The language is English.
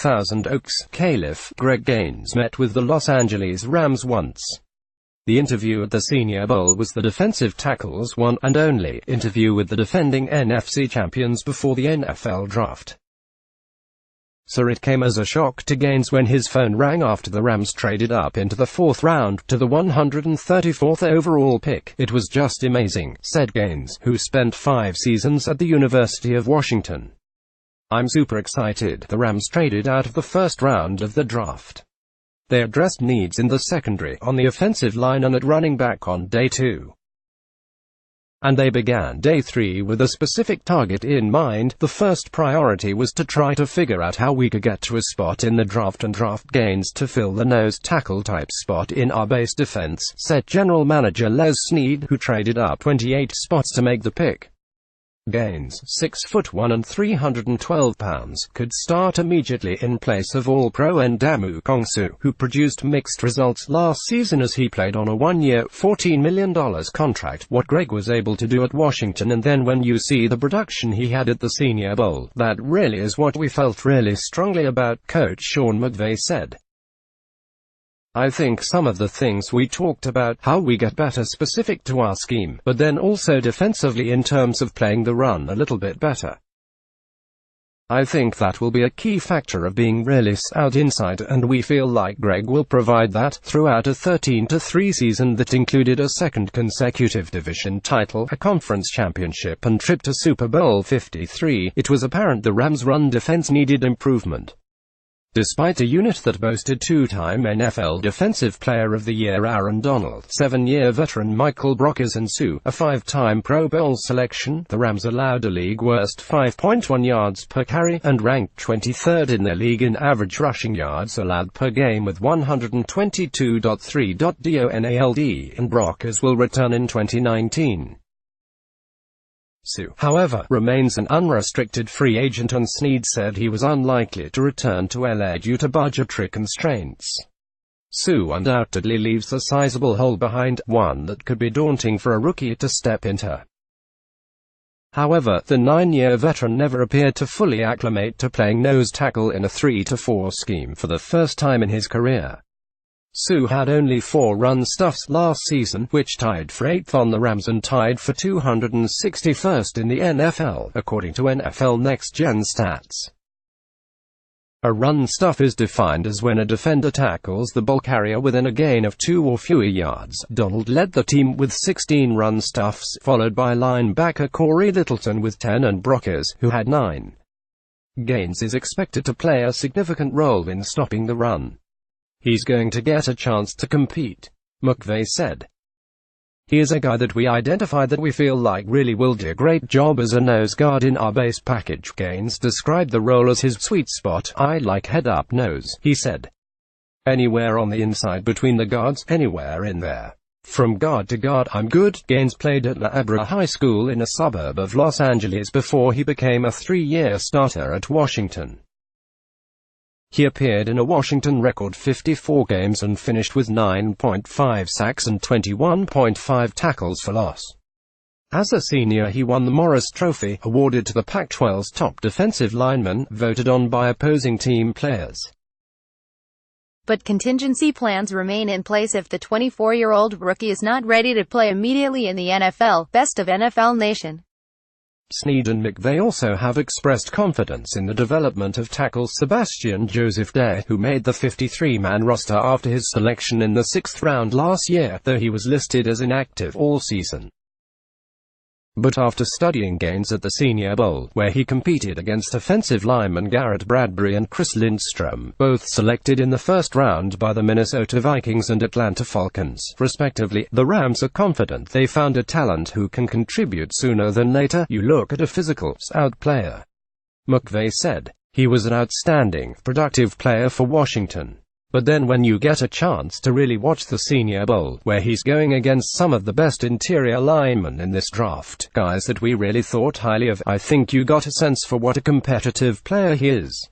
Thousand Oaks, Calif. Greg Gaines met with the Los Angeles Rams once. The interview at the Senior Bowl was the defensive tackle's one and only interview with the defending NFC champions before the NFL draft. So it came as a shock to Gaines when his phone rang after the Rams traded up into the 4th round to the 134th overall pick. "It was just amazing," said Gaines, who spent 5 seasons at the University of Washington. "I'm super excited. The Rams traded out of the 1st round of the draft. They addressed needs in the secondary, on the offensive line and at running back on day 2. And they began day 3 with a specific target in mind. The first priority was to try to figure out how we could get to a spot in the draft and draft Gaines to fill the nose tackle type spot in our base defense," said General Manager Les Snead, who traded up 28 spots to make the pick. Gaines, 6'1" and 312 pounds, could start immediately in place of All-Pro Ndamu Kongsu, who produced mixed results last season as he played on a 1-year, $14 million contract. What Greg was able to do at Washington, and then when you see the production he had at the Senior Bowl, that really is what we felt really strongly about, Coach Sean McVay said. "I think some of the things we talked about, how we get better specific to our scheme, but then also defensively in terms of playing the run a little bit better. I think that will be a key factor of being really out inside, and we feel like Greg will provide that." Throughout a 13-3 season that included a second consecutive division title, a conference championship and trip to Super Bowl 53, it was apparent the Rams' run defense needed improvement. Despite a unit that boasted 2-time NFL Defensive Player of the Year Aaron Donald, 7-year veteran Michael Brockers and Sue, a 5-time Pro Bowl selection, the Rams allowed a league-worst 5.1 yards per carry, and ranked 23rd in the league in average rushing yards allowed per game with 122.3. Donald and Brockers will return in 2019. Sue, however, remains an unrestricted free agent, and Snead said he was unlikely to return to LA due to budgetary constraints. Sue undoubtedly leaves a sizable hole behind, one that could be daunting for a rookie to step into. However, the 9-year veteran never appeared to fully acclimate to playing nose tackle in a 3-4 scheme for the first time in his career. Sue had only 4 run stuffs last season, which tied for 8th on the Rams and tied for 261st in the NFL, according to NFL Next Gen Stats. A run stuff is defined as when a defender tackles the ball carrier within a gain of 2 or fewer yards. Donald led the team with 16 run stuffs, followed by linebacker Corey Littleton with 10 and Brockers, who had 9. Gaines is expected to play a significant role in stopping the run. "He's going to get a chance to compete," McVay said. "He is a guy that we identified that we feel like really will do a great job as a nose guard in our base package." Gaines described the role as his sweet spot. "I like head-up nose," he said. "Anywhere on the inside between the guards, anywhere in there. From guard to guard, I'm good." Gaines played at La Habra High School in a suburb of Los Angeles before he became a 3-year starter at Washington. He appeared in a Washington record 54 games and finished with 9.5 sacks and 21.5 tackles for loss. As a senior, he won the Morris Trophy, awarded to the Pac-12's top defensive lineman, voted on by opposing team players. But contingency plans remain in place if the 24-year-old rookie is not ready to play immediately in the NFL. Best of NFL Nation. Snead and McVay also have expressed confidence in the development of tackle Sebastian Joseph Day, who made the 53-man roster after his selection in the 6th round last year, though he was listed as inactive all season. But after studying Gaines at the Senior Bowl, where he competed against offensive linemen Garrett Bradbury and Chris Lindstrom, both selected in the 1st round by the Minnesota Vikings and Atlanta Falcons, respectively, the Rams are confident they found a talent who can contribute sooner than later. "You look at a physical, stout player," McVay said. "He was an outstanding, productive player for Washington. But then when you get a chance to really watch the Senior Bowl, where he's going against some of the best interior linemen in this draft, guys that we really thought highly of, I think you got a sense for what a competitive player he is."